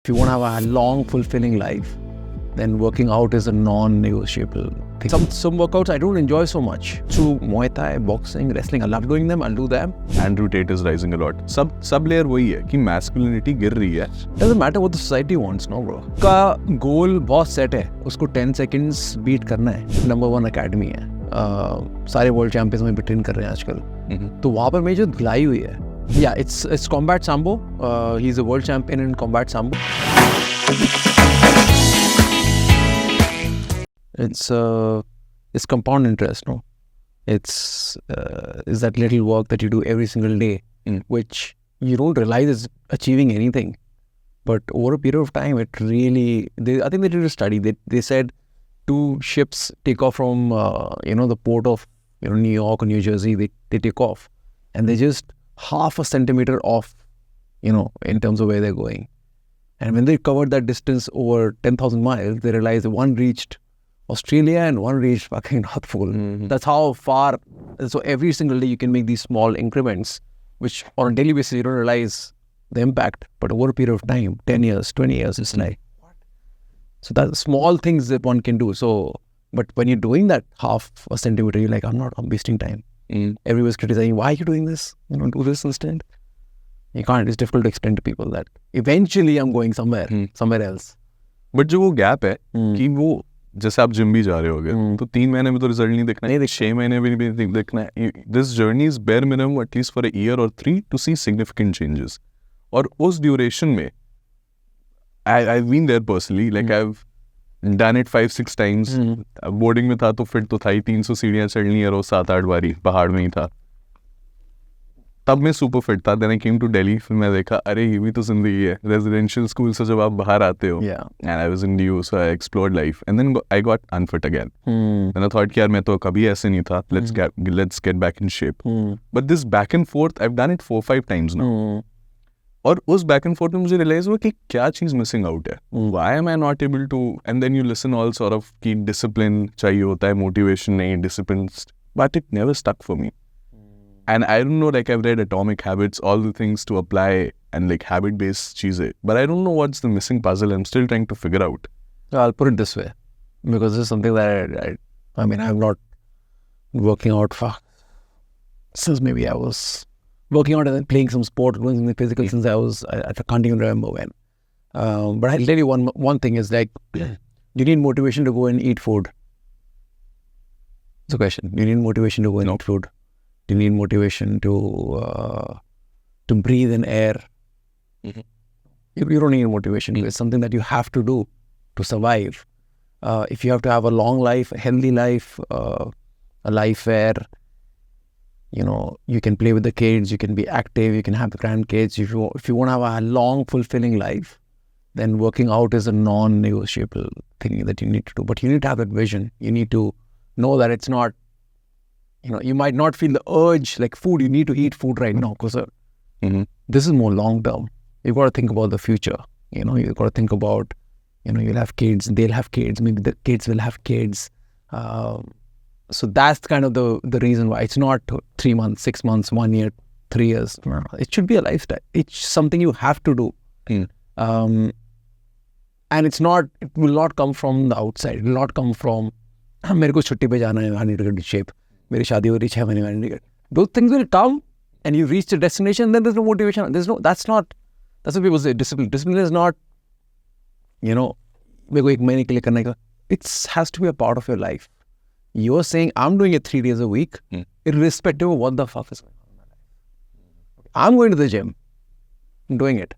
If you want to have a long, fulfilling life, then working out is a non-negotiable thing. Some workouts I don't enjoy so much. So Muay Thai, boxing, wrestling, I love doing them, I'll do them. Andrew Tate is rising a lot. Sub layer वही है कि masculinity गिर रही है. Doesn't matter what the society wants, no bro. का goal बहुत set है. उसको 10 seconds beat करना है. Number 1 academy है. सारे world champions में भी train कर रहे हैं आजकल. तो वहाँ पर मेरी जो धुलाई हुई है. Yeah, it's combat sambo. He's a world champion in combat sambo. It's compound interest, no? It's that little work that you do every single day, which you don't realize is achieving anything. But over a period of time, it really, I think they did a study. They said 2 ships take off from, the port of, New York or New Jersey. They take off and they just half a centimeter off, in terms of where they're going. And when they covered that distance over 10,000 miles, they realized one reached Australia and one reached fucking North Pole. That's how far. So every single day you can make these small increments, which on a daily basis you don't realize the impact. But over a period of time, 10 years, 20 years, it's like, what? So that's small things that one can do. So, but when you're doing that half a centimeter, you're like, I'm wasting time. Everyone's criticizing, why are you doing this? Do this instead. You can't. It's difficult to explain to people that eventually I'm going somewhere else. But जो वो gap है कि वो जैसे आप gym भी जा रहे होगे तो 3 महीने में तो रिजल्ट नहीं दिखना है, 6 महीने में भी नहीं दिखना है. This journey is bare minimum at least for a year or 3 to see significant changes. और उस ड्यूरेशन में I've been there personally, like I've done it 5-6 times. Boarding में था तो फिट तो था ही, 300 सीढ़ियाँ चढ़नी है रोज 7-8 बारी, पहाड़ में ही था. तब मैं सुपर फिट था. Then I came to Delhi, फिर मैं देखा अरे ये भी तो जिंदगी है. रेजिडेंशियल स्कूल से जब आप बाहर आते हो, and I was in DU, so I explored life, and then I got unfit again. And I thought कि यार मैं तो कभी ऐसे नहीं था. Let's get back in shape. But this back and forth, I've done it 4-5 times now. और उस back and forth में मुझे realize हुआ कि क्या चीज़ missing out है. Why am I not able to? And then you listen all sort of कि discipline चाहिए होता है, motivation नहीं, discipline. But it never stuck for me. And I don't know, like I've read Atomic Habits, all the things to apply and like habit-based cheese. But I don't know what's the missing puzzle. I'm still trying to figure out. I'll put it this way, because this is something that I'm not working out for since maybe I was working out and then playing some sport, doing something physical since I can't even remember when. But I'll tell you one thing is like, you need motivation to go and eat food. It's a question. You need motivation to go and eat food. You need motivation to breathe in air. You don't need motivation. It's something that you have to do to survive. If you have to have a long life, a healthy life, a life where you can play with the kids, you can be active, you can have grandkids. If you want to have a long, fulfilling life, then working out is a non-negotiable thing that you need to do. But you need to have that vision. You need to know that it's not. You might not feel the urge, like food, you need to eat food right now because this is more long term. You've got to think about the future. You've got to think about, you'll have kids, they'll have kids, maybe the kids will have kids. So that's kind of the reason why it's not 3 months, 6 months, 1 year, 3 years. No, it should be a lifestyle. It's something you have to do. And it will not come from the outside. It will not come from, मेरे को छुट्टी पे जाना है, I need to get in shape. मेरी शादी हो रही 6 महीने में, I need to get. Those things will come and you reach the destination, then there's no motivation. That's what people say. Discipline is not, मेरे को 1 महीने के लिए करने का. It has to be a part of your life. You're saying, I'm doing it 3 days a week, irrespective of what the fuck is going on in my life. I'm going to the gym. I'm doing it.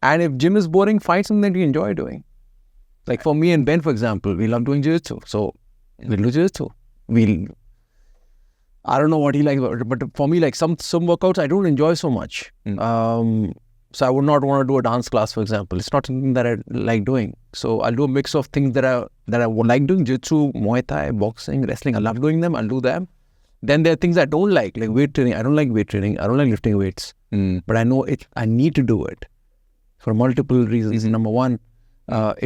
And if gym is boring, find something that you enjoy doing. Like for me and Ben, for example, we love doing Jiu Jitsu. So we'll do Jiu Jitsu. I don't know what he likes, but for me, like some workouts I don't enjoy so much. So I would not want to do a dance class, for example. It's not something that I like doing. So I'll do a mix of things that I would like doing: Jiu-Jitsu, Muay Thai, boxing, wrestling. I love doing them. I'll do them. Then there are things I don't like weight training. I don't like weight training. I don't like lifting weights. But I know it. I need to do it for multiple reasons. Number one,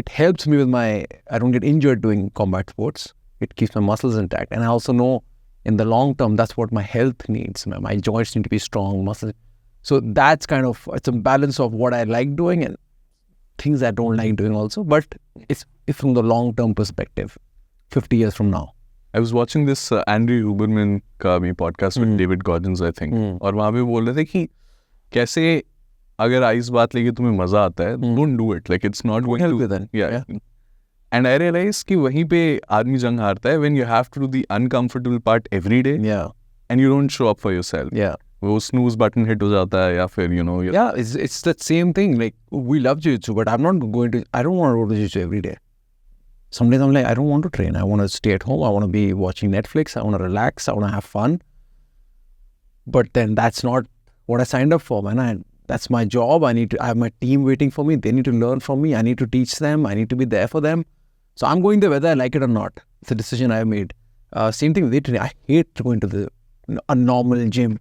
it helps me with I don't get injured doing combat sports. It keeps my muscles intact, and I also know in the long term, that's what my health needs. My joints need to be strong, muscles. So that's kind of, it's a balance of what I like doing and things I don't like doing also, but it's from the long-term perspective, 50 years from now. I was watching this Andrew Huberman का भी podcast with David Goggins, I think. और वहाँ पे बोल रहे थे कि कैसे अगर आइस बात लेके तुम्हें मजा आता है, don't do it. Like it's not going help to. you then. Yeah. And I realized कि वहीं पे आदमी जंग हारता है when you have to do the uncomfortable part every day. Yeah. And you don't show up for yourself. Yeah. वो snooze button hit हो जाता है या फिर you know. Yeah, it's that same thing. Like we love Jiu Jitsu, but I don't want to go to Jiu Jitsu every day. Some days I'm like, I don't want to train. I want to stay at home. I want to be watching Netflix. I want to relax. I want to have fun. But then that's not what I signed up for, man. That's my job. I have my team waiting for me. They need to learn from me. I need to teach them. I need to be there for them. So I'm going there whether I like it or not. It's a decision I made. Same thing with weight training. I hate going to a normal gym.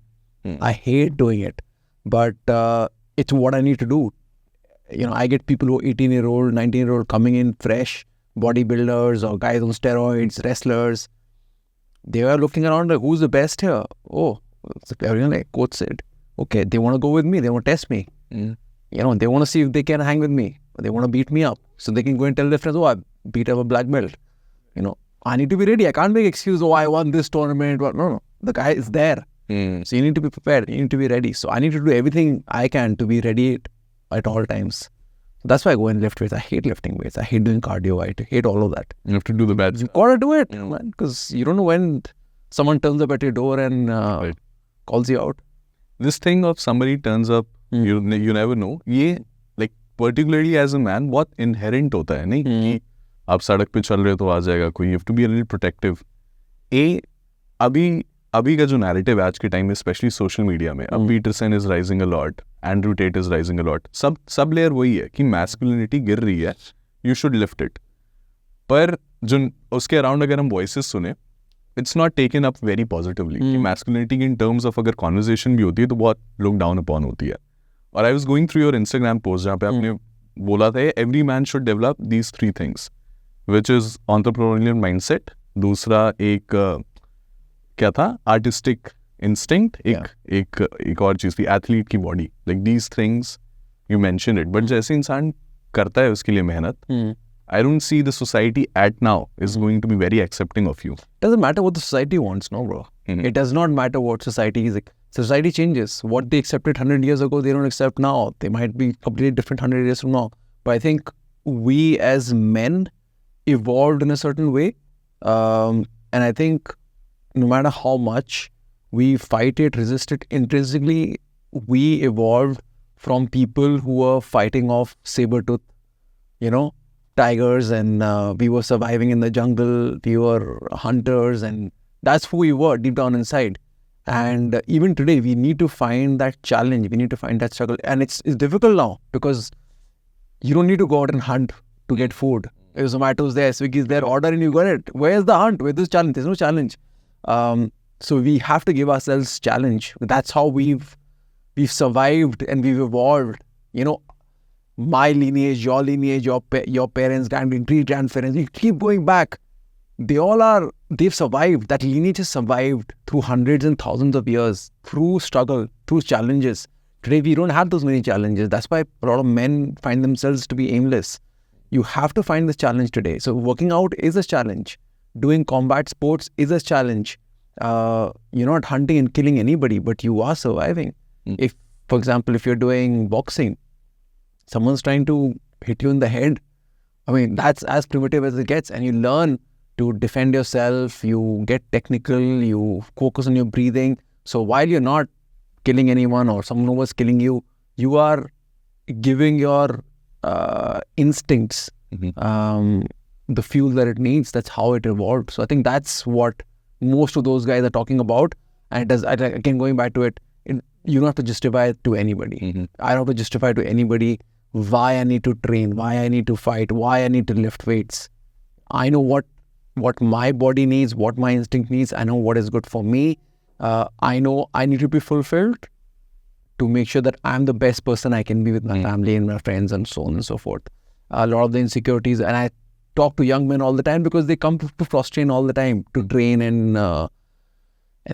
I hate doing it. But it's what I need to do. You know, I get people who are 18-year-old, 19-year-old coming in fresh, bodybuilders or guys on steroids, wrestlers. They are looking around like, who's the best here? Oh, everyone like coach said. Okay, they want to go with me. They want to test me. You know, they want to see if they can hang with me. They want to beat me up. So they can go and tell their friends, oh, I beat up a black belt. You know, I need to be ready. I can't make excuse, oh, I won this tournament. No. The guy is there. So you need to be prepared. You need to be ready. So I need to do everything I can to be ready at all times. That's why I go and lift weights. I hate lifting weights. I hate doing cardio. I hate all of that. You have to do the bad stuff. You gotta do it, man, because you don't know when someone turns up at your door and calls you out. This thing of somebody turns up, you never know. ये like particularly as a man, बहुत inherent होता है नहीं कि आप सड़क पे चल रहे हो तो आ जाएगा कोई. You have to be a little protective. अभी का जो narrative आज के time में, especially social media में, अब Peterson is rising a lot, Andrew Tate is rising a lot. सब layer वही है कि masculinity गिर रही है, you should lift it. पर जो उसके around अगर हम voices सुने, it's not taken up very positively. कि masculinity in terms of अगर conversation भी होती है तो बहुत लोग down upon होती है. और I was going through your Instagram post जहाँ पे आपने बोला था every man should develop these 3 things, which is entrepreneurial mindset, दूसरा एक क्या था artistic instinct, एक और चीज़ थी athlete की body. Like these things you mentioned it, but जैसे इंसान करता है उसके लिए मेहनत, I don't see the society at now is going to be very accepting of you. Doesn't matter what the society wants, no, bro. It does not matter what society is. Society changes. What they accepted 100 years ago, they don't accept now. They might be completely different 100 years from now. But I think we as men evolved in a certain way. And I think no matter how much we fight it, resist it, intrinsically, we evolved from people who were fighting off saber-tooth, tigers, and we were surviving in the jungle. We were hunters, and that's who we were deep down inside. And even today, we need to find that challenge. We need to find that struggle. And it's difficult now because you don't need to go out and hunt to get food. If Zomato's there, Swiggy's there, order and you got it. Where's the hunt? Where's the challenge? There's no challenge. So we have to give ourselves challenge. That's how we've survived and we've evolved. My lineage, your parents, great-grandparents, you keep going back. They've survived. That lineage has survived through hundreds and thousands of years, through struggle, through challenges. Today, we don't have those many challenges. That's why a lot of men find themselves to be aimless. You have to find this challenge today. So working out is a challenge. Doing combat sports is a challenge. You're not hunting and killing anybody, but you are surviving. If, for example, if you're doing boxing, someone's trying to hit you in the head. I mean, that's as primitive as it gets. And you learn to defend yourself. You get technical. You focus on your breathing. So while you're not killing anyone or someone was killing you, you are giving your instincts the fuel that it needs. That's how it evolved. So I think that's what most of those guys are talking about. And it does, again, going back to it, you don't have to justify it to anybody. I don't have to justify to anybody why I need to train, why I need to fight, why I need to lift weights. I know what my body needs, what my instinct needs. I know what is good for me. I know I need to be fulfilled to make sure that I'm the best person I can be with my family and my friends and so on and so forth. A lot of the insecurities, and I talk to young men all the time because they come to Crosstrain all the time to train and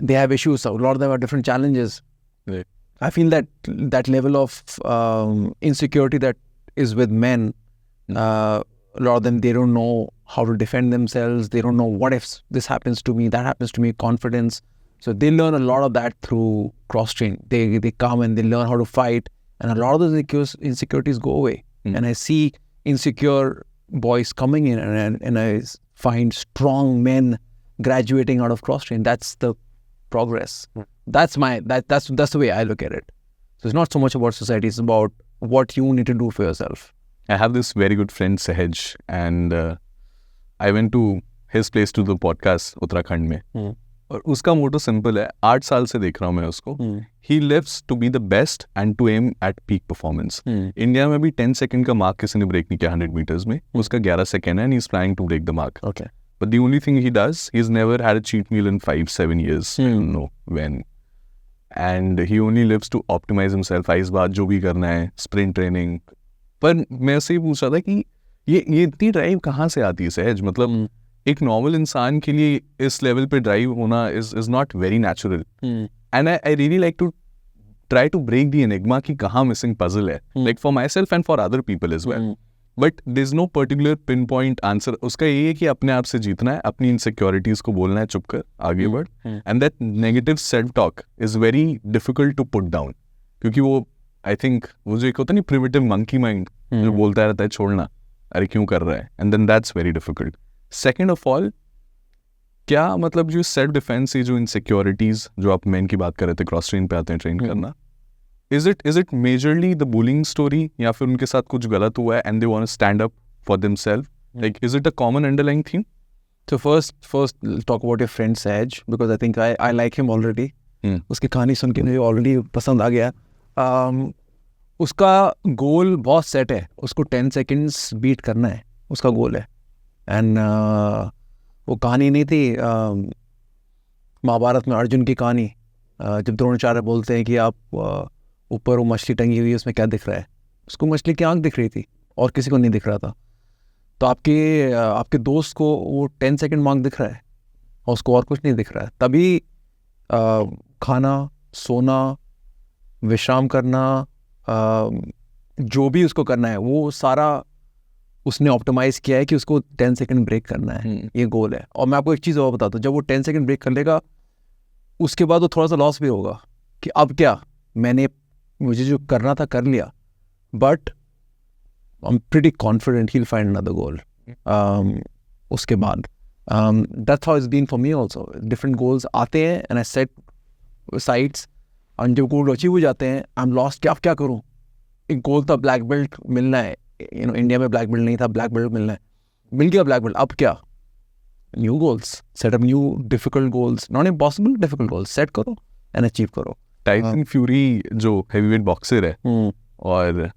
they have issues. So a lot of them have different challenges. Right. I feel that level of insecurity that is with men A lot of them, they don't know how to defend themselves. They don't know what if this happens to me, that happens to me, confidence. So they learn a lot of that through Crosstrain. They come and they learn how to fight, and a lot of those insecurities go away. And I see insecure boys coming in, and I find strong men graduating out of Crosstrain. That's the progress. That's the way I look at it. So it's not so much about society, it's about what you need to do for yourself. I have this very good friend Sahaj, and I went to his place to the podcast Uttarakhand में, और उसका मोटो simple है, 8 साल से देख रहा हूँ मैं उसको. He lives to be the best and to aim at peak performance. India में भी 10 सेकंड का मार्क किसी ने ब्रेक नहीं किया 100 meters में, उसका 11 सेकंड है, and he's trying to break the mark. Okay. But the only thing he does, he's never had a cheat meal in 5-7 years. I don't know when. And he only lives to optimize himself. इस बात जो भी करना है, sprint training. पर मैं उससे ही पूछ रहा था कि ये इतनी ड्राइव कहाँ से आती है सहज? मतलब एक नॉर्मल इंसान के लिए इस लेवल पे ड्राइव होना is not very natural. And I really like to try to break the enigma कि कहाँ missing puzzle है. Like for myself and for other people as well. But there's no particular pinpoint answer. उसका ये है कि अपने आप से जीतना है, अपनी insecurities को बोलना है, चुप कर, आगे बढ़. And that negative self-talk is very difficult to put down. क्योंकि वो, I think, वो जो एक होता है नहीं, primitive monkey mind, जो बोलता रहता है छोड़ना, अरे क्यों कर रहा है? And then that's very difficult. Second of all, क्या मतलब जो self defense से जो insecurities, जो आप men की बात कर रहे थे, cross train पे आते हैं train करना, is it majorly the bullying story, या फिर उनके साथ कुछ गलत हुआ है and they want to stand up for themselves? Like, is it a common underlying theme? So first talk about your friend Sahaj, because I think I like him already. उसकी कहानी सुन के मुझे ऑलरेडी पसंद आ गया. उसका गोल बहुत सेट है, उसको 10 seconds बीट करना है, उसका गोल है. एंड वो कहानी नहीं थी महाभारत में अर्जुन की कहानी, जब द्रोणाचार्य बोलते हैं कि आप ऊपर वो मछली टंगी हुई है, उसमें क्या दिख रहा है? उसको मछली की आंख दिख रही थी और किसी को नहीं दिख रहा था. तो आपके दोस्त को वो 10 सेकंड मार्क दिख रहा है और उसको और कुछ नहीं दिख रहा है. तभी खाना, सोना, विश्राम करना, जो भी उसको करना है, वो सारा उसने ऑप्टिमाइज किया है कि उसको 10 सेकंड ब्रेक करना है. ये गोल है. और मैं आपको एक चीज़ और बताता हूँ, जब वो 10 सेकंड ब्रेक कर लेगा, उसके बाद वो थोड़ा सा लॉस भी होगा कि अब क्या, मुझे जो करना था कर लिया, but I am pretty confident he will find another goal उसके बाद. That's how it's been for me also. Different goals आते हैं एंड आई सेट साइड्स, और जब गोल अचीव हो जाते हैं, आई एम लॉस्ट, क्या करूँ? एक गोल था ब्लैक बेल्ट मिलना है, इंडिया में ब्लैक बेल्ट नहीं था, ब्लैक बेल्ट मिलना है, मिल गया ब्लैक बेल्ट, अब क्या? New goals, set up new difficult goals, not impossible, difficult goals set करो एंड अचीव करो. टाइसन फ्यूरी जो हेवीवेट बॉक्सर है, और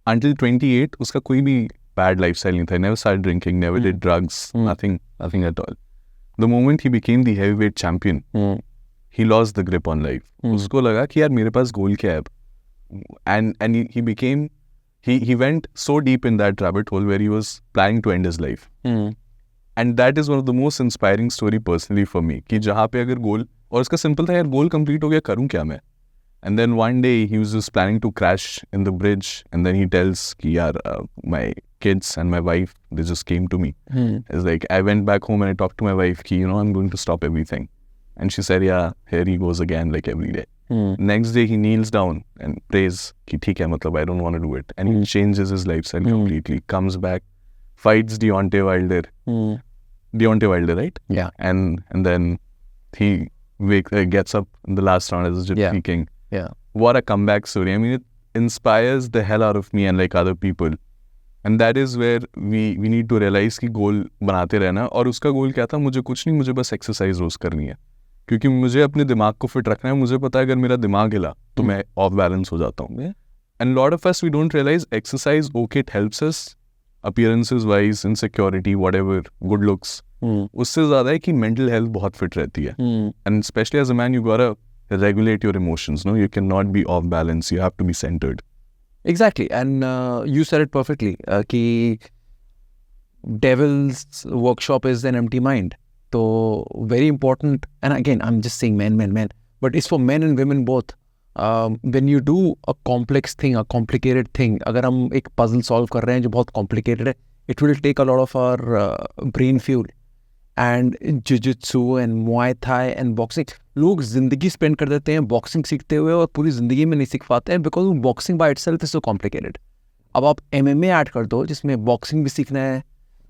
until 28 उसका कोई भी बैड लाइफस्टाइल नहीं था. Never started drinking, never did drugs, nothing at all. The moment he became the heavyweight champion, he lost the grip on life. उसको लगा कि यार मेरे पास गोल क्या है अब, and he went so deep in that rabbit hole where he was planning to end his life. And that is one of the most inspiring story personally for me, कि जहाँ पे अगर गोल, और उसका सिंपल था यार, गोल कंप्लीट हो गया, करूँ क्या मैं? And then one day he was just planning to crash in the bridge, and then he tells कि यार my kids and my wife, they just came to me. It's like I went back home and I talked to my wife कि I'm going to stop everything, and she said yeah, here he goes again, like every day. Next day he kneels down and prays कि ठीक है, मतलब I don't want to do it, and he changes his lifestyle completely. Comes back, fights Deontay Wilder, right? Yeah. And then he gets up in the last round as a Gypsy King. Yeah. What a comeback story. I mean, it inspires the hell out of me and like other people. And that is where we need to realize कि गोल बनाते रहना. और उसका गोल क्या था? मुझे कुछ नहीं, मुझे बस एक्सरसाइज रोज करनी है, क्योंकि मुझे अपने दिमाग को फिट रखना है. मुझे पता है अगर मेरा दिमाग हिला तो मैं ऑफ बैलेंस हो जाता हूँ. And lot of us, we don't realize exercise, okay, it helps us appearances wise, insecurity, whatever, good looks. उससे ज़्यादा है कि mental health बहुत fit रहती है. And especially as a man, you gotta regulate your emotions. No, you cannot be off balance. You have to be centered. Exactly. And you said it perfectly. कि devil's workshop is an empty mind. So very important. And again, I'm just saying men. But it's for men and women both. when you do a complex thing, a complicated thing, अगर हम एक puzzle solve कर रहे हैं जो बहुत complicated है, it will take a lot of our brain fuel. And Jiu Jitsu and Muay Thai and boxing, लोग जिंदगी spend कर देते हैं boxing सीखते हुए और पूरी जिंदगी में नहीं सीख पाते हैं because boxing by itself is so complicated. अब आप MMA ऐड कर दो जिसमें boxing भी सीखना है,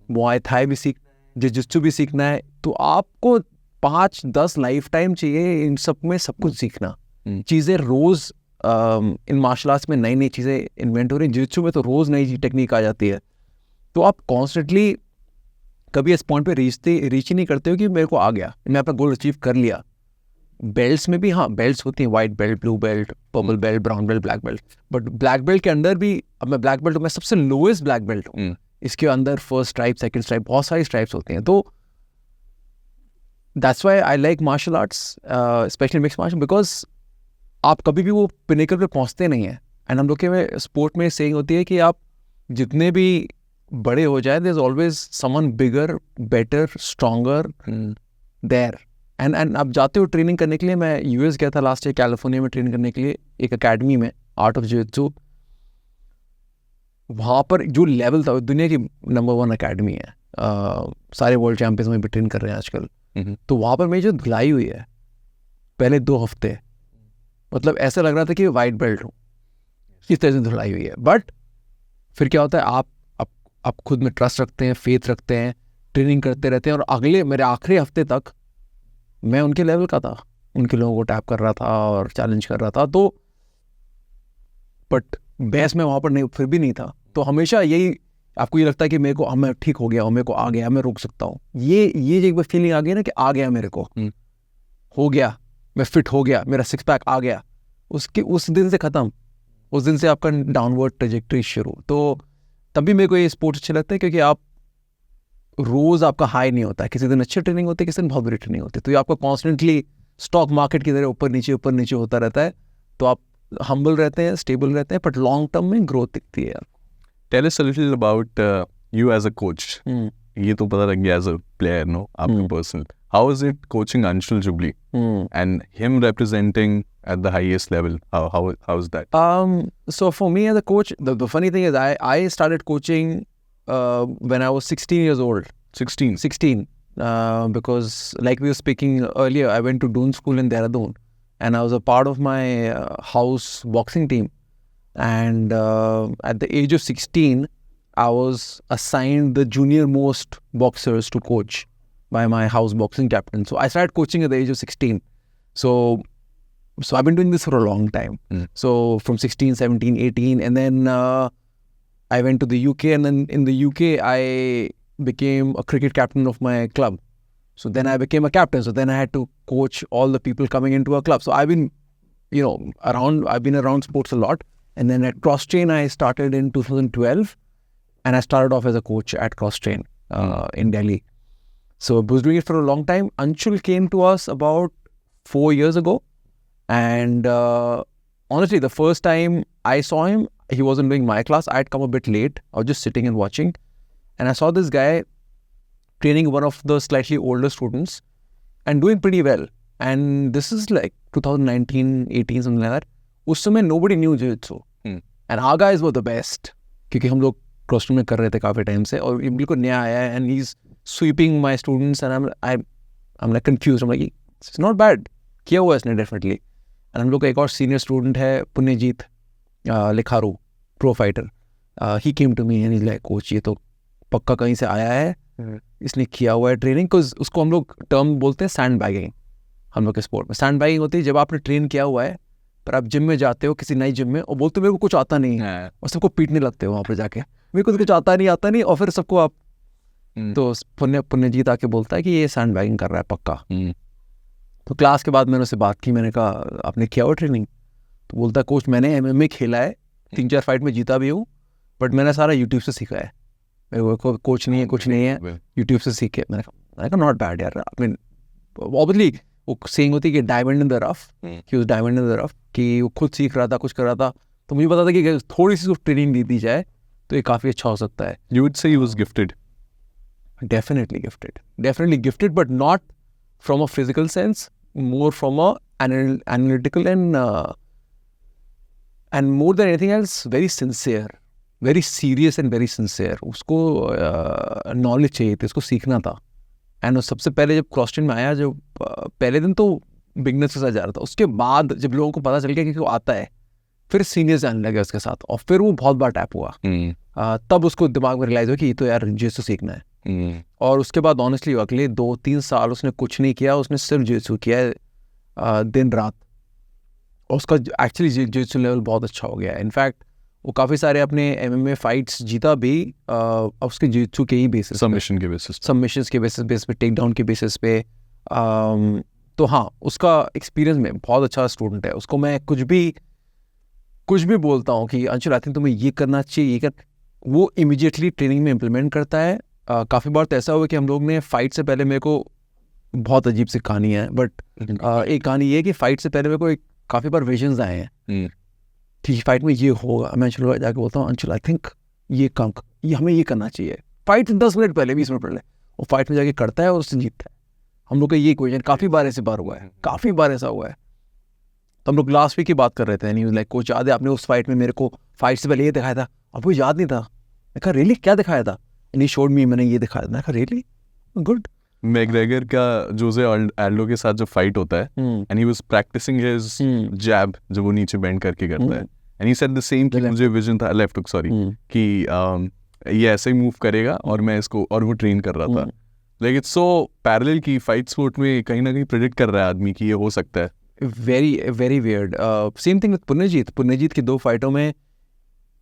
Muay Thai भी सीखना है, Jiu Jitsu भी सीखना है, तो आपको 5-10 लाइफ टाइम चाहिए इन सब में सब कुछ सीखना. चीज़ें रोज़ इन मार्शल आर्ट्स में नई नई चीज़ें इन्वेंट हो रही हैं, जित्सु में तो रोज़ नई टेक्निक आ जाती है. तो आप कॉन्स्टेंटली कभी इस पॉइंट पे रीच ही नहीं करते हो कि मेरे को आ गया, मैं अपना गोल अचीव कर लिया. बेल्ट्स में भी हाँ बेल्ट्स होती हैं, white belt, blue belt, purple belt, brown belt, black belt. But black belt के अंदर भी, अब मैं ब्लैक बेल्ट हूँ, मैं सबसे लोएस्ट ब्लैक बेल्ट हूँ. इसके अंदर फर्स्ट स्ट्राइप, सेकंड स्ट्राइप, बहुत सारी स्ट्राइप्स होती हैं. तो that's why I like martial arts, specially mix martial, because आप कभी भी वो पिनेकल पे पहुँचते नहीं हैं. एंड हम लोग के स्पोर्ट में सेइंग होती है कि आप जितने भी बड़े हो जाए, there is always someone bigger, better, stronger there. And आप जाते हो ट्रेनिंग करने के लिए. मैं यूएस गया था लास्ट ईयर, कैलिफोर्निया में ट्रेनिंग करने के लिए एक अकेडमी में, आर्ट ऑफ जिu-jitsu. वहाँ पर जो लेवल था, दुनिया की नंबर 1 अकेडमी है, सारे वर्ल्ड चैंपियंस में भी ट्रेन कर रहे हैं आजकल. तो वहाँ पर मेरी जो धुलाई हुई है पहले 2 हफ्ते, मतलब ऐसा लग रहा था कि वाइट बेल्ट हूँ, इस तरह से धुलाई हुई है. बट फिर क्या होता है, आप खुद में ट्रस्ट रखते हैं, फेथ रखते हैं, ट्रेनिंग करते रहते हैं, और अगले मेरे आखिरी हफ्ते तक मैं उनके लेवल का था, उनके लोगों को टैप कर रहा था और चैलेंज कर रहा था. तो बट बहस में वहाँ पर नहीं, फिर भी नहीं था. तो हमेशा यही आपको ये लगता है कि मेरे को, मैं ठीक हो गया हूँ, मेरे को आ गया, मैं रोक सकता हूँ. ये एक बार फीलिंग आ गई ना कि आ गया, मेरे को हो गया, मैं फिट हो गया, मेरा 6 पैक आ गया, उस दिन से ख़त्म. उस दिन से आपका डाउनवर्ड ट्रेजेक्टरी शुरू. तो तभी मेरे को ये स्पोर्ट्स अच्छे लगते हैं, क्योंकि आप रोज़ आपका हाई नहीं होता है. किसी दिन अच्छी ट्रेनिंग होती है, किसी दिन बहुत बुरी ट्रेनिंग होती है. तो ये आपका कॉन्स्टेंटली स्टॉक मार्केट की तरह ऊपर नीचे होता रहता है. तो आप हम्बल रहते हैं, स्टेबल रहते हैं, बट लॉन्ग टर्म में ग्रोथ दिखती है यार. Tell us a little about you as a coach. ये तो पता लग गया एज अ प्लेयर, नो, आपका personal. How is it coaching Anshul Jubli and him representing at the highest level? How is that? So for me as a coach, the funny thing is I started coaching when I was 16 years old. 16. Because like we were speaking earlier, I went to Doon School in Dehradun, and I was a part of my house boxing team. And at the age of 16, I was assigned the junior most boxers to coach by my house boxing captain. So I started coaching at the age of 16. So I've been doing this for a long time. So from 16, 17, 18, and then I went to the UK, and then in the UK I became a cricket captain of my club. So then I became a captain. So then I had to coach all the people coming into a club. So I've been, I've been around sports a lot. And then at Crosstrain I started in 2012, and I started off as a coach at Crosstrain in Delhi. So I was doing it for a long time. Anshul came to us about 4 years ago. And honestly, the first time I saw him, he wasn't doing my class. I had come a bit late. I was just sitting and watching. And I saw this guy training one of the slightly older students and doing pretty well. And this is like 2019, 18, something like that. उस समय nobody knew Jiu-Jitsu. And our guys were the best. क्योंकि हम लोग Crosstrain में कर रहे थे काफ़ी टाइम से, और ये बिल्कुल नया आया है, and he's sweeping my students, and I'm like confused. I'm like, it's not bad. किया हुआ है इसने definitely. And हम लोग का एक और senior student है, पुण्यजीत लिखारू, pro fighter. He came to me and he's like, coach, ये तो पक्का कहीं से आया है, इसने किया हुआ है ट्रेनिंग. बिकॉज उसको हम लोग टर्म बोलते हैं सैंड बैगिंग. हम लोग के स्पोर्ट में सैंड बैगिंग होती है जब आपने ट्रेन किया हुआ है, पर आप जिम में जाते हो, किसी नई जिम में, और बोलते हो मेरे को कुछ आता नहीं है, और सबको पीटने लगते हो वहाँ पर जाके, मेरे को कुछ आता नहीं, और फिर सबको आप तो पुण्यजीत आके बोलता है कि ये सैंड बैगिंग कर रहा है पक्का. तो क्लास के बाद मैंने उससे बात की, मैंने कहा आपने किया हुआ ट्रेनिंग? तो बोलता है कोच मैंने MMA खेला है, 3-4 फाइट में जीता भी हूँ, बट मैंने सारा यूट्यूब से सीखा है, मेरे को कोच नहीं है, कुछ नहीं है, यूट्यूब से सीखे. मैंने कहा नॉट बैड यार. आई मीन ऑब्वियसली वो सेइंग होती है कि diamond in the rough, he was diamond in the rough, कि वो खुद सीख रहा था, कुछ कर रहा था. तो मुझे पता था कि थोड़ी सी ट्रेनिंग दी जाए तो ये काफ़ी अच्छा हो सकता है. You would say he was gifted? Definitely gifted, but not from a physical sense, more from a analytical and and more than anything else very sincere, very serious and very sincere. उसको knowledge चाहिए थी, उसको सीखना था. And सबसे पहले जब क्रॉसट्रेन में आया, जो पहले दिन तो बिगनर्स के साथ जा रहा था, उसके बाद जब लोगों को पता चल गया कि वो आता है, फिर सीनियर जाने लगे उसके साथ, और फिर वो बहुत बार टैप हुआ. तब उसको दिमाग में रियलाइज हुआ कि ये तो यार जित्सु सीखना है. और उसके बाद ऑनेस्टली अगले 2-3 साल उसने कुछ नहीं किया, उसने सिर्फ जित्सु किया है दिन रात. और उसका एक्चुअली जित्सु लेवल बहुत अच्छा हो गया. इनफैक्ट वो काफ़ी सारे अपने MMA फाइट्स जीता भी उसके जित्सु के ही बेसिस, सबमिशंस के बेसिस पे, टेक डाउन के बेसिस पे. तो हाँ, उसका एक्सपीरियंस में बहुत अच्छा स्टूडेंट है. उसको मैं कुछ भी बोलता हूँ कि अंशुल आई थिंक तुम्हें ये करना चाहिए, ये कर, वो इमीडिएटली ट्रेनिंग में इम्प्लीमेंट करता है. काफ़ी बार तो ऐसा हुआ कि हम लोग ने फाइट से पहले, मेरे को बहुत अजीब सी कहानी है, बट एक कहानी ये है कि फाइट से पहले मेरे को काफ़ी बार विजन्स आए हैं कि फाइट में ये होगा. मैं अंशुल जाके बोलता हूँ, अंशुल आई थिंक ये हमें ये करना चाहिए. फाइट 10 मिनट पहले, 20 मिनट पहले वो फाइट में जाके करता है और उससे जीतता है. हम लोग का ये क्वेश्चन काफ़ी बार ऐसे बार हुआ है, काफ़ी बार ऐसा हुआ है. तो हम लोग लास्ट वीक की बात कर रहे थे, न्यूज़ लाइक कोच याद है आपने उस फाइट में मेरे को फाइट से पहले ये दिखाया था, आपको याद नहीं था? मैं कहा रियली, क्या दिखाया था? नहीं शोड मी, मैंने ये दिखाया था. मैं कहा रियली, गुड. मैकग्रेगर का जोसे एल्डो के साथ जब फाइट होता है, and he was practising his jab, जो वो नीचे बेंड करके करता है, and he said the same कि मुझे विजन था, लेफ्ट हुक सॉरी, कि ये ऐसे ही मूव करेगा और मैं इसको, और वो ट्रेन कर रहा था. लाइक इट्स सो पैरेलल की फाइट स्पोर्ट में कहीं ना कहीं प्रेडिक्ट कर रहा है आदमी कि ये हो सकता है. Very weird. Same thing with Punyajeet की 2 फाइटों में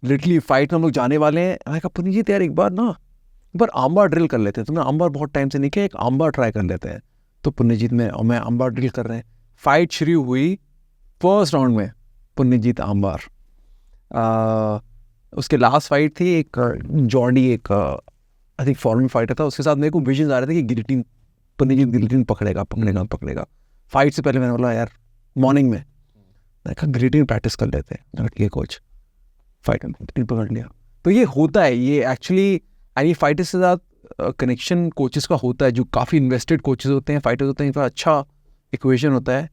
लिटरली फाइट में हम लोग जाने वाले हैं. मैं कहा पुण्यजीत यार एक बार आर्मबार ड्रिल कर लेते हैं, तुमने आर्मबार बहुत टाइम से नहीं किया, एक आर्मबार ट्राई कर लेते हैं. तो पुण्यजीत में और मैं आर्मबार ड्रिल कर रहे हैं. फाइट शुरू हुई, फर्स्ट राउंड में पुण्यजीत आर्मबार. उसके लास्ट फाइट थी एक जॉर्डी, एक आई थिंक फॉरेन फाइटर था, उसके साथ मेरे को विजन आ रहे थे कि गिलिटिन, पुण्यजीत गिलिटिन पकड़ेगा. फाइट से पहले मैंने बोला यार मॉर्निंग में, मैंने कहा गिलिटिन प्रैक्टिस कर लेते हैं. ठीक है कोच, फाइट में गिलिटिन पकड़ लिया. तो ये होता है, ये एक्चुअली यानी फाइटर्स के साथ कनेक्शन कोचेस का होता है, जो काफ़ी इन्वेस्टेड कोचेस होते हैं, फाइटर्स होते हैं, इनका अच्छा इक्वेशन होता है,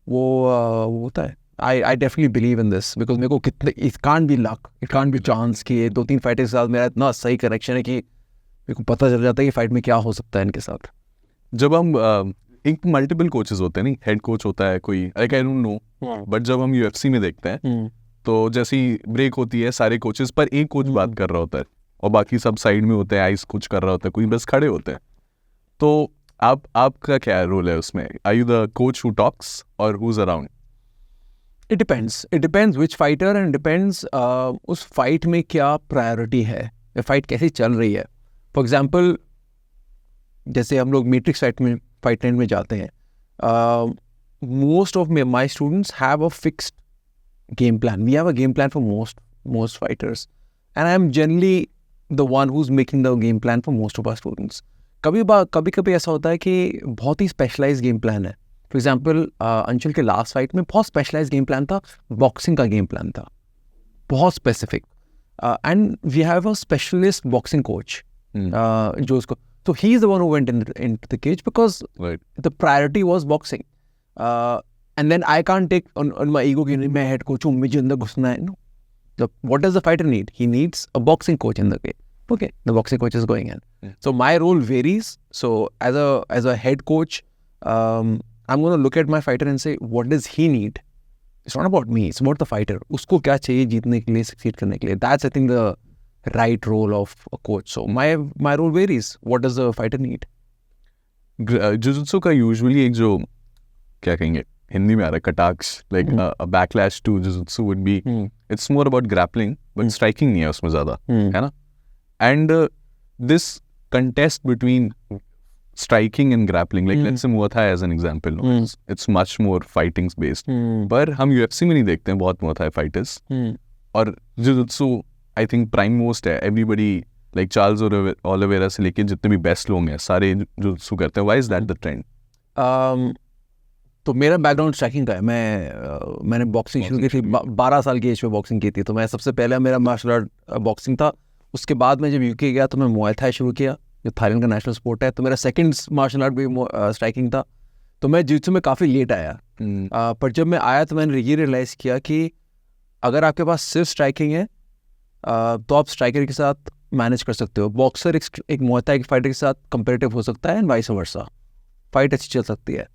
वो होता है. I definitely believe in this, because मेरे को कितने, it can't be luck, it can't be chance कि 2-3 फाइटर्स के साथ मेरा इतना सही कनेक्शन है कि मेरे को पता चल जाता है कि फाइट में क्या हो सकता है इनके साथ. जब हम एक मल्टीपल कोचेस होते हैं, नहीं हेड कोच होता है कोई, like I don't know, but जब हम UFC में देखते हैं तो जैसी ब्रेक होती है सारे कोचेस पर, एक कोच बात कर रहा होता है और बाकी सब साइड में होते हैं, आइस कुछ कर रहा होता है, कोई बस खड़े होते हैं. तो आपका क्या रोल है उसमें? Are you the coach who talks और who is around? It depends which fighter, and depends उस फाइट में क्या प्रायोरिटी है, फाइट कैसी चल रही है. फॉर एग्जाम्पल जैसे हम लोग मैट्रिक्स फाइट ट्रेन में जाते हैं, most of my students have a fixed game plan. We have a game plan for most fighters, and I am generally the one who's making the game plan for most of our students. कभी ऐसा होता है कि बहुत ही specialise game plan है. For example Anshul के last fight में बहुत स्पेशलाइज गेम प्लान था, बॉक्सिंग का गेम प्लान था, बहुत specific, and we have a specialist boxing coach जो उसको, so he is the one who went into the cage because the priority was boxing, and then I can't take on my ego कि मैं head coach हूँ, मुझे अंदर घुसना है. No. What does the fighter need? He needs a boxing coach in the cage. Okay, the boxing coach is going in. Yeah. So my role varies. So as a head coach, I'm going to look at my fighter and say, what does he need? It's not about me. It's about the fighter. उसको क्या चाहिए जीतने के लिए, succeed करने के लिए. That's I think the right role of a coach. So my role varies. What does the fighter need? Jiu-Jitsu का usually एक जो क्या कहेंगे हिंदी में आ रहा है कटाक्ष, like a backlash to Jiu-Jitsu would be it's more about grappling, but striking नहीं है उसमें ज़्यादा, है ना? And this contest between striking and grappling, like let's say Muay Thai as an example, no? It's much more fighting based. पर हम UFC में नहीं देखते हैं बहुत Muay Thai fighters, और Jiu-Jitsu I think prime most है. Everybody like Charles Oliveira से लेके जितने भी बेस्ट लोग हैं सारे Jiu-Jitsu करते हैं. Why is that the trend? तो मेरा बैकग्राउंड स्ट्राइकिंग का है. मैंने बॉक्सिंग शुरू की थी, 12 साल की एज पे बॉक्सिंग की थी. तो मैं सबसे पहले मेरा मार्शल आर्ट बॉक्सिंग था. उसके बाद मैं जब यूके गया तो मैं मुआय थाई शुरू किया, जो थाईलैंड का नेशनल स्पोर्ट है. तो मेरा सेकंड मार्शल आर्ट भी स्ट्राइकिंग था. तो मैं जित्सु में काफ़ी लेट आया, पर जब मैं आया तो मैंने ये रियलाइज़ किया कि अगर आपके पास सिर्फ स्ट्राइकिंग है तो आप स्ट्राइकर के साथ मैनेज कर सकते हो. बॉक्सर एक मुay thai फाइटर के साथ कंपेरेटिव हो सकता है एंड वाइस वर्सा, फाइट अच्छी चल सकती है.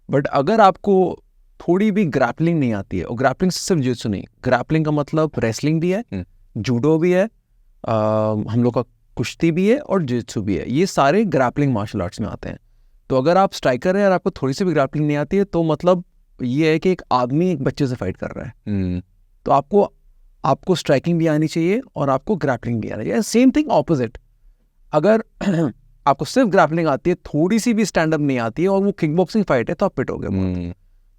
बट अगर आपको थोड़ी भी ग्रैपलिंग नहीं आती है, और ग्रैपलिंग सिर्फ जित्सु नहीं, ग्रैपलिंग का मतलब रेसलिंग भी है, जूडो भी है, हम लोग का कुश्ती भी है और जित्सु भी है. ये सारे ग्रैपलिंग मार्शल आर्ट्स में आते हैं. तो अगर आप स्ट्राइकर है और आपको थोड़ी सी भी ग्रैपलिंग नहीं आती है तो मतलब ये है कि एक आदमी एक बच्चे से फाइट कर रहा है. तो आपको स्ट्राइकिंग भी आनी चाहिए और आपको ग्रैपलिंग भी आनी चाहिए. सेम थिंग ऑपोजिट, अगर आपको सिर्फ ग्रैपलिंग आती है, थोड़ी सी भी स्टैंड अप नहीं आती है और वो किक बॉक्सिंग फाइट है तो आप पिट हो गए.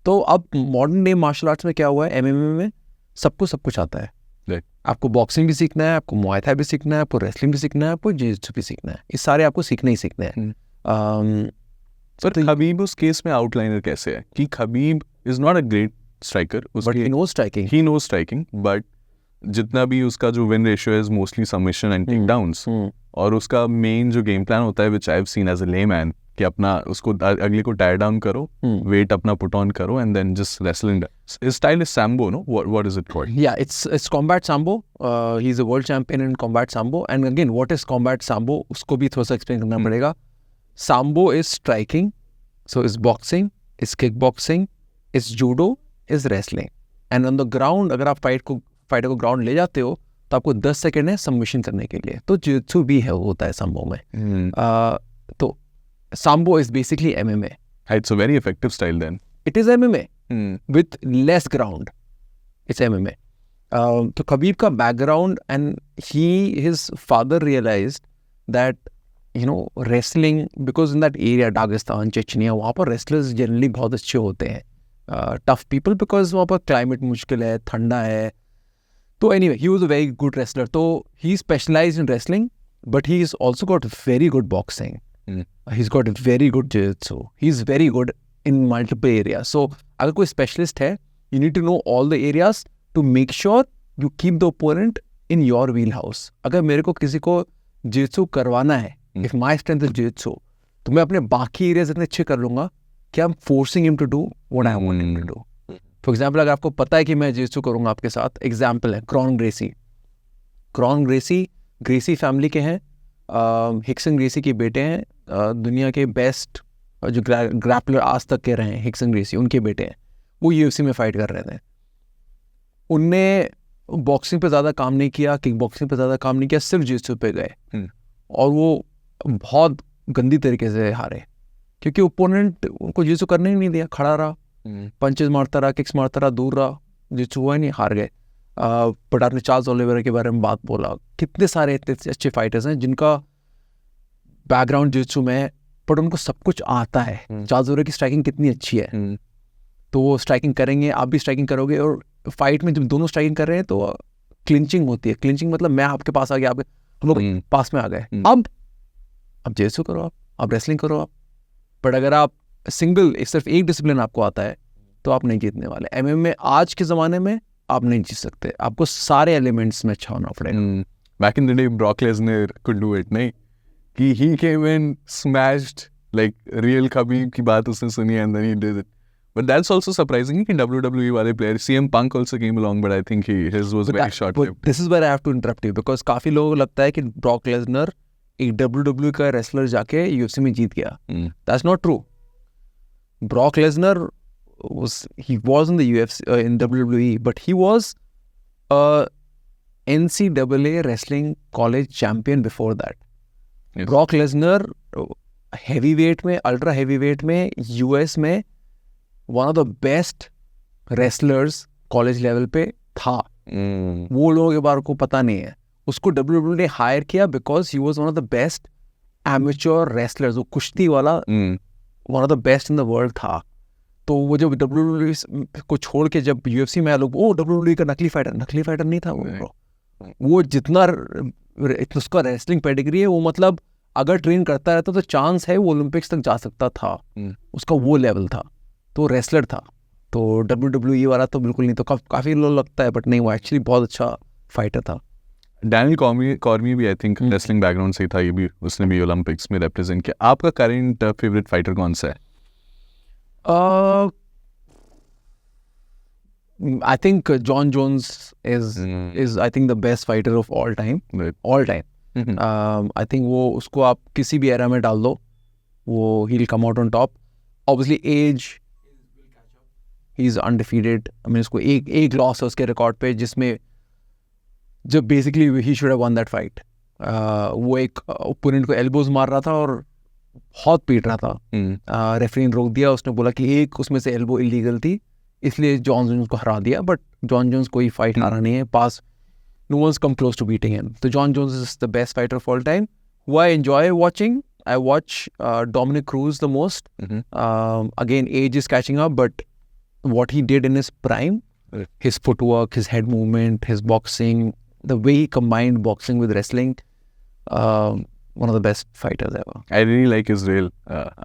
तो अब मॉडर्न डे मार्शल आर्ट्स में क्या हुआ है, एमएमए में सबको सब कुछ आता है. आपको बॉक्सिंग भी सीखना है, आपको मुay thai भी सीखना है, आपको रेसलिंग भी सीखना है, आपको जिu-jitsu भी सीखना है. ये सारे आपको सीखने ही सीखने हैं. सर खबीब उस केस में आउटलाइनर कैसे है कि Khabib is not a great striker, but he knows striking, but जितना भी उसका जो win ratio is mostly submission and takedowns, और उसका मेन जो गेम प्लान होता है which I have seen as a layman कि अपना उसको अगले को टायर डाउन करो, वेट अपना पुट ऑन करो and then just wrestling. His style is sambo, no? What is it called? Yeah, it's combat sambo. He's a world champion in combat sambo. And again, what is combat sambo? उसको भी थोड़ा सा explain करना पड़ेगा. Sambo is striking, so is boxing, is kickboxing, is judo, is wrestling. And on the ground, अगर आप fighter को ground ले जाते हो तो आपको 10 सेकेंड है सबमिशन करने के लिए. तो जिu-jitsu भी है होता है sambo में. तो sambo is basically MMA. It's a very effective style then. It is MMA. With less ground. It's MMA. तो Khabib का background, and his father realized that wrestling, because in that area Dagestan, Chechnya, वहाँ पर wrestlers generally बहुत अच्छे होते हैं. Tough people because वहाँ पर climate मुश्किल है, ठंडा है. तो anyway, he was a very good wrestler. तो he specialized in wrestling, but he's also got very good boxing. He's got very good jiu-jitsu. He's very good in multiple areas. So अगर कोई specialist है, you need to know all the areas to make sure you keep the opponent in your wheelhouse. अगर मेरे को किसी को jiu-jitsu करवाना है, if my strength is jiu-jitsu, तो मैं अपने बाकी areas इतने अच्छे कर लूँगा कि I'm forcing him to do what I want him to do. For example, अगर आपको पता है कि मैं jiu-jitsu करूँगा आपके साथ, example है Kron Gracie. Kron Gracie family के हैं, हिक्सन ग्रेसी के बेटे हैं, दुनिया के बेस्ट जो ग्रैपलर आज तक के रहे हैं, हिक्सन ग्रेसी उनके बेटे हैं. वो यूएफसी में फाइट कर रहे थे. उनने बॉक्सिंग पे ज़्यादा काम नहीं किया, किक बॉक्सिंग पे ज़्यादा काम नहीं किया, सिर्फ जिu-jitsu पे गए और वो बहुत गंदी तरीके से हारे क्योंकि ओपोनेंट उनको जिu-jitsu करने ही नहीं दिया. खड़ा रहा, पंचेस मारता रहा, किक्स मारता रहा, दूर रहा, जिu-jitsu हुआ ही नहीं, हार गए. बट आपने चार्ल्स ओलिवेरा के बारे में बात बोला, कितने सारे इतने अच्छे फाइटर्स हैं जिनका बैकग्राउंड जिu-jitsu में है बट उनको सब कुछ आता है. चार्ल्स ओलिवेरा की स्ट्राइकिंग कितनी अच्छी है, तो वो स्ट्राइकिंग करेंगे, आप भी स्ट्राइकिंग करोगे, और फाइट में जब दोनों स्ट्राइकिंग कर रहे हैं तो क्लिंचिंग होती है. क्लिंचिंग मतलब मैं आपके पास आ गया, हम लोग पास में आ गए, अब जिu-jitsu करो, आप रेसलिंग करो आप. बट अगर आप सिर्फ एक डिसिप्लिन आपको आता है तो आप नहीं जीतने वाले. एमएमए में आज के ज़माने में आप नहीं जीत सकते, आपको सारे एलिमेंट्स में अच्छा होना पड़ेगा. Back in the day, Brock Lesnar could do it, नहीं कि he came and smashed like real Khabib की बात उसने सुनी and then he did it. But that's also surprising कि WWE वाले players, CM Punk also came along, but I think his was very short-lived. This is where I have to interrupt you because काफ़ी लोगों को लगता है कि Brock Lesnar एक WWE का रेसलर जाके UFC में जीत गया. That's not true. Brock Lesnar was in the UFC in WWE, but he was a NCAA wrestling college champion before that. Yes. Brock Lesnar heavyweight में, ultra heavyweight में, US में one of the best wrestlers college level पे था. वो लोगों के बारे को पता नहीं है. उसको WWE ने हायर किया because he was one of the best amateur wrestlers. वो कुश्ती वाला one of the best in the world था. तो वो जब WWE को छोड़ के जब UFC में आया, लोग WWE का नकली फाइटर नहीं था वो जितना उसका रेसलिंग पेडिग्री है, वो मतलब अगर ट्रेन करता रहता तो चांस है वो ओलंपिक्स तक जा सकता था. उसका वो लेवल था, तो रेसलर था. तो WWE वाला तो बिल्कुल नहीं. तो काफ़ी लोग लगता है बट नहीं, वो एक्चुअली बहुत अच्छा फाइटर था. डैनियल कॉर्मी भी आई थिंक रेसलिंग बैकग्राउंड से था, ये भी उसने भी ओलंपिक्स में रिप्रेजेंट किया. आपका करंट फेवरेट फाइटर कौन सा है? I think John Jones is I think the best fighter of all time. Right. All time. I think वो उसको आप किसी भी era में डाल दो, वो he'll come out on top. Obviously age, he's undefeated. I mean उसको एक loss है उसके record पे, जिसमें जब basically he should have won that fight. वो एक opponent को elbows मार रहा था और बहुत पीट रहा था. रेफरी ने रोक दिया, उसने बोला कि एक उसमें से एल्बो इलीगल थी, इसलिए जॉन जोन्स को हरा दिया. बट जॉन जोन्स कोई फाइट हारा नहीं है, पास no one's come close to beating him. तो Jon Jones is the best fighter of all time. Who I enjoy watching, I watch Dominick Cruz the most. Again age is catching up, but what he did in his prime, his footwork, his head movement, his boxing, the way he combined boxing with wrestling, one of the best fighters ever. I really like Israel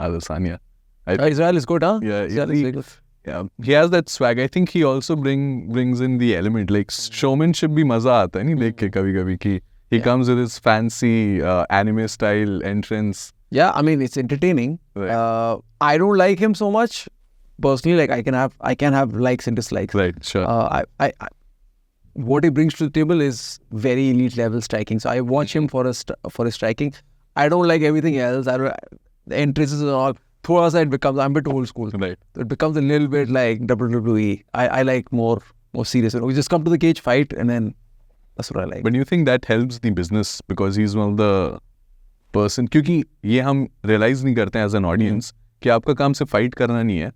Adesanya. Israel is good, huh? Yeah, Israel is very good. Yeah, he has that swag. I think he also brings in the element, like showmanship भी मजा आता है नहीं देख के कभी-कभी कि he comes with his fancy anime style entrance. Yeah, I mean it's entertaining. Right. I don't like him so much personally. Like I can have likes and dislikes. Right, sure. I what he brings to the table is very elite level striking. So I watch him for his striking. I don't like everything else. The entrances and all. Thoda sa it becomes, I'm a bit old school. Right. It becomes a little bit like WWE. I like more serious. We just come to the cage, fight, and then that's what I like. But do you think that helps the business because he's one of the person? क्योंकि ये हम realize नहीं करते हैं as an audience कि आपका काम सिर्फ fight करना नहीं है.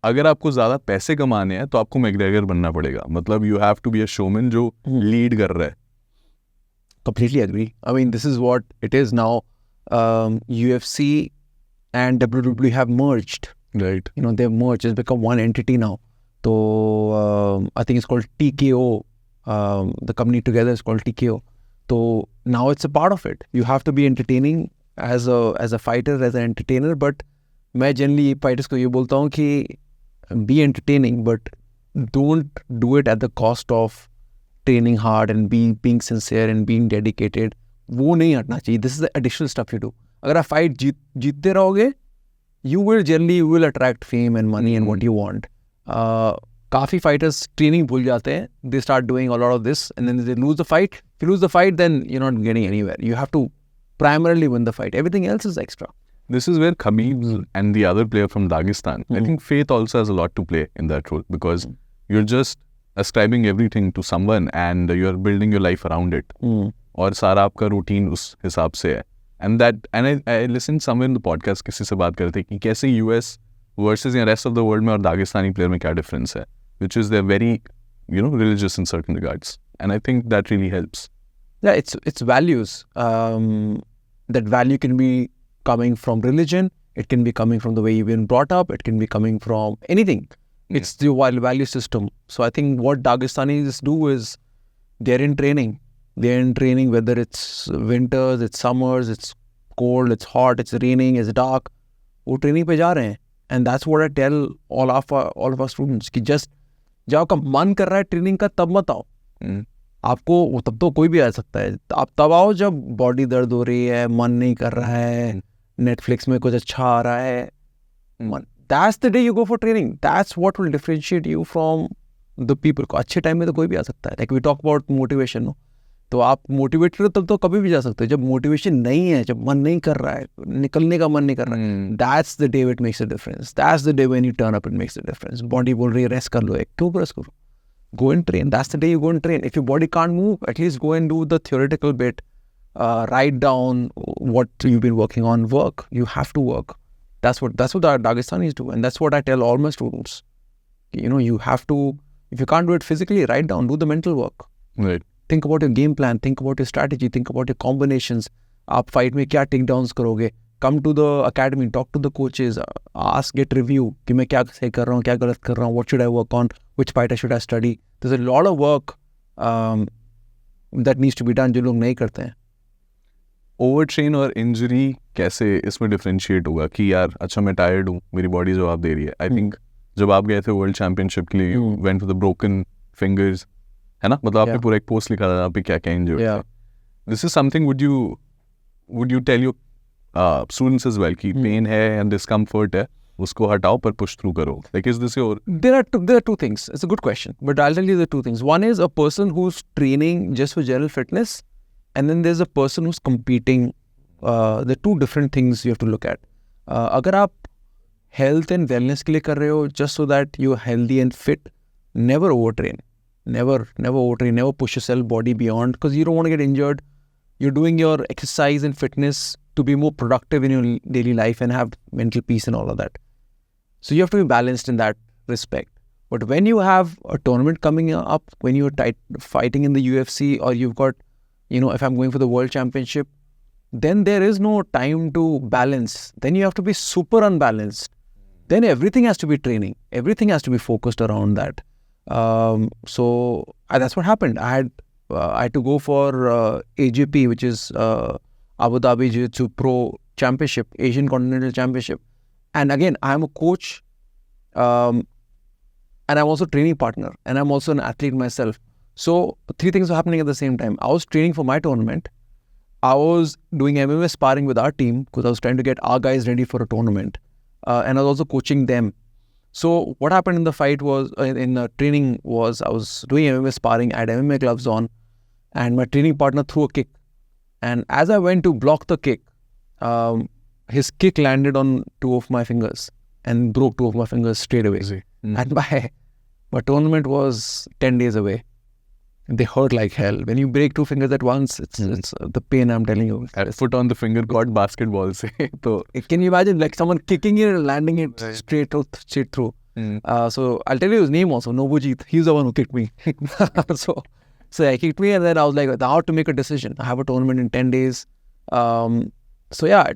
अगर आपको ज़्यादा पैसे कमाने हैं तो आपको मैकग्रेगर बनना पड़ेगा. मतलब you have to be a showman जो lead कर रहा है. Completely agree. I mean, this is what it is now. UFC and WWE have merged. Right. You know, they've merged. It's become one entity now. So I think it's called TKO. The company together is called TKO. So now it's a part of it. You have to be entertaining as a fighter, as an entertainer. But मैं generally fighters को ये बोलता हूँ कि be entertaining, but don't do it at the cost of training hard and being sincere and being dedicated. वो नहीं हटना चाहिए. This is the additional stuff you do. अगर आप फाइट जीतते रहोगे, you will attract fame and money and what you want. काफ़ी fighters training भूल जाते हैं. They start doing a lot of this and then they lose the fight. If you lose the fight, then you're not getting anywhere. You have to primarily win the fight. Everything else is extra. This is where Khabib and the other player from Dagestan, I think faith also has a lot to play in that role because you're just ascribing everything to someone and you're building your life around it. और सारा आपका routine उस हिसाब से है. And I listened somewhere in the podcast किसी से बात कर रहे थे कि कैसे US versus the rest of the world में और दागिस्तानी player में क्या difference है, which is they're very, religious in certain regards. And I think that really helps. Yeah, it's values. That value can be coming from religion. It can be coming from the way you've been brought up. It can be coming from anything. It's the value system. So I think what Dagestanis do is they're in training. They're in training whether it's winters, it's summers, it's cold, it's hot, it's raining, it's dark. वो training पे जा रहे हैं. And that's what I tell all of our students कि just जब आपका मन कर रहा है ट्रेनिंग का तब मत आओ. आपको तब तो कोई भी आ सकता है. आप तब आओ जब बॉडी दर्द हो रही है, मन नहीं कर रहा है, नेटफ्लिक्स में कुछ अच्छा आ रहा है. That's the day you go for training. That's what will differentiate you from the people. अच्छे टाइम में तो कोई भी आ सकता है. Like we talk about motivation, no? तो आप मोटिवेटेड हो तब तो कभी भी जा सकते हो. जब मोटिवेशन नहीं है, जब मन नहीं कर रहा है, निकलने का मन नहीं कर रहा है, that's the day it makes a difference. That's the day when you turn up, it makes a difference. Body बोल रही है रेस्ट कर लो, क्यों रेस्ट करो? Go and train. That's the day you go and train. If your body can't move, at least go and do the theoretical bit. Write down what you've been working on. Work. You have to work. That's what our Dagestanis do, and that's what I tell all my students. You have to. If you can't do it physically, write down. Do the mental work. Right. Think about your game plan. Think about your strategy. Think about your combinations. आप fight में क्या takedowns करोगे? Come to the academy. Talk to the coaches. Ask, get review. कि मैं क्या सही कर रहा हूँ, क्या गलत कर रहा हूँ. What should I work on? Which fighter should I study? There's a lot of work that needs to be done जो लोग नहीं करते हैं. Overtrain और injury कैसे इसमें differentiate होगा कि यार अच्छा मैं tired हूँ, मेरी body जवाब दे रही है. I think जब आप गए थे World Championship के लिए, you went for the broken fingers, है ना? मतलब आपने पूरा एक post लिखा था आप पे क्या injury है. This is something would you tell your students as well कि pain है and discomfort है, उसको हटाओ पर push through करो. Like, is this your... There are two things. It's a good question, but I'll tell you the two things. One is a person who's training just for general fitness, and then there's a person who's competing. The two different things you have to look at. अगर आप health and wellness के लिए कर रहे हो just so that you're healthy and fit, never overtrain. Never overtrain. Never push yourself body beyond, because you don't want to get injured. You're doing your exercise and fitness to be more productive in your daily life and have mental peace and all of that. So you have to be balanced in that respect. But when you have a tournament coming up, when you're fighting in the UFC, or you've got, if I'm going for the World Championship, then there is no time to balance. Then you have to be super unbalanced. Then everything has to be training. Everything has to be focused around that. So that's what happened. I had to go for AJP, which is Abu Dhabi Jiu Jitsu Pro Championship, Asian Continental Championship. And again, I'm a coach, and I'm also a training partner, and I'm also an athlete myself. So three things were happening at the same time. I was training for my tournament. I was doing MMA sparring with our team because I was trying to get our guys ready for a tournament. And I was also coaching them. So what happened in the fight was, in the training was, I was doing MMA sparring, I had MMA gloves on, and my training partner threw a kick. And as I went to block the kick, his kick landed on two of my fingers and broke two of my fingers straight away. And my tournament was 10 days away. They hurt like hell. When you break two fingers at once, it's the pain, I'm telling you. Foot on the finger caught basketball. So can you imagine like someone kicking it and landing it straight through? So I'll tell you his name also, Nobujit. He's the one who kicked me. So he kicked me, and then I was like, now to make a decision. I have a tournament in 10 days. So yeah,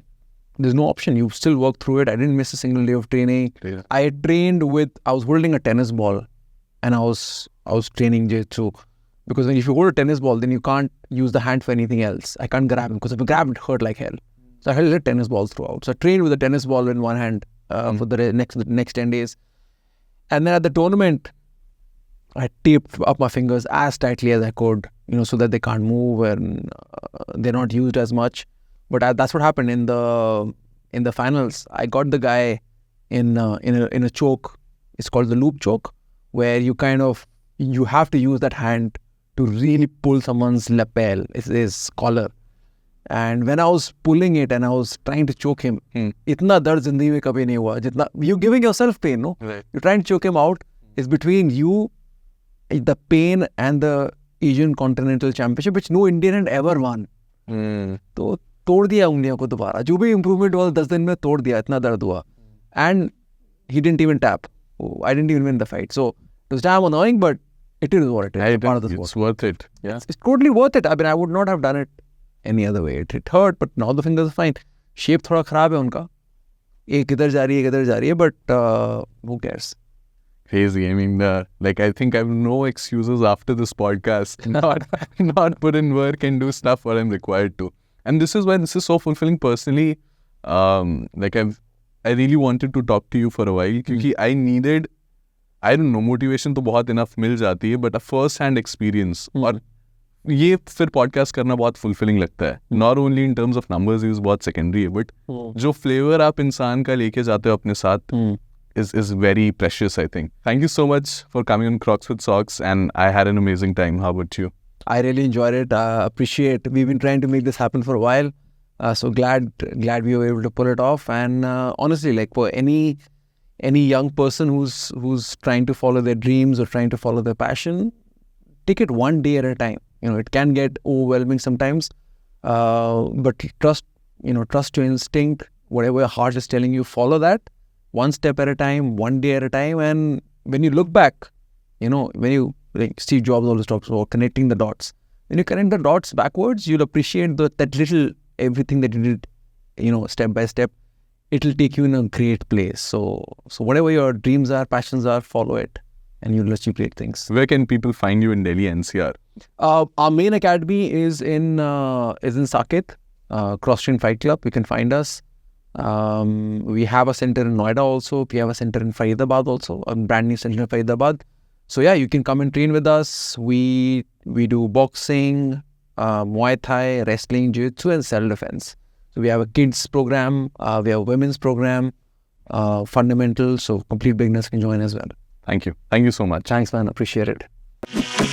there's no option. You still work through it. I didn't miss a single day of training. Yeah. I was holding a tennis ball, and I was training jiu-jitsu. Because if you hold a tennis ball, then you can't use the hand for anything else. I can't grab him, because if I grab it, hurt like hell. So I held a tennis ball throughout. So I trained with a tennis ball in one hand for the next 10 days. And then at the tournament, I taped up my fingers as tightly as I could, so that they can't move and they're not used as much. But that's what happened in the finals. I got the guy in a choke. It's called the loop choke, where you have to use that hand to really pull someone's lapel, his collar. And when I was pulling it and I was trying to choke him, itna dard zindagi mein kabhi nahi hua. Jitna, you're giving yourself pain, no? Right. You're trying to choke him out. It's between you, the pain, and the Asian Continental Championship, which no Indian had ever won. तो तोड़ दिया उंगलियों को दोबारा. जो भी improvement हुआ 10 दिन में तोड़ दिया. इतना दर्द हुआ. And he didn't even tap. I didn't even win the fight. So it was damn annoying, but it is what it is. Part of the sport. It's worth it. Yeah. It's totally worth it. I mean, I would not have done it any other way. It hurt, but now the fingers are fine. Shape थोड़ा खराब है उनका. एक इधर जा रही है, but who cares? Crazy. I mean, I think I have no excuses after this podcast not put in work and do stuff what I'm required to. And this is why this is so fulfilling personally. I really wanted to talk to you for a while because I needed, I don't know, motivation तो बहुत enough मिल जाती है, but a first hand experience. और ये फिर podcast करना बहुत fulfilling लगता है. Not only in terms of numbers, use बहुत secondary है, but जो flavor आप इंसान का लेके जाते हो अपने साथ is very precious, I think. Thank you so much for coming on Crocs with Socks, and I had an amazing time. How about you? I really enjoyed it. Appreciate. We've been trying to make this happen for a while. So glad we were able to pull it off. And honestly, like for any young person who's trying to follow their dreams or trying to follow their passion, take it one day at a time. It can get overwhelming sometimes, but trust your instinct. Whatever your heart is telling you, follow that. One step at a time, one day at a time. And when you look back, when you, like Steve Jobs always talks about connecting the dots. When you connect the dots backwards, you'll appreciate that little everything that you did, step by step. It'll take you in a great place. So whatever your dreams are, passions are, follow it, and you'll achieve great things. Where can people find you in Delhi NCR? Our main academy is in Saket, Crosstrain Fight Club. You can find us. We have a center in Noida also. We have a center in Faridabad also, a brand new center in Faridabad. So yeah, you can come and train with us. We do boxing, Muay Thai, wrestling, Jiu Jitsu, and self-defense. So we have a kids program, we have a women's program, fundamentals, so complete beginners can join as well. Thank you so much. Thanks, man. Appreciate it.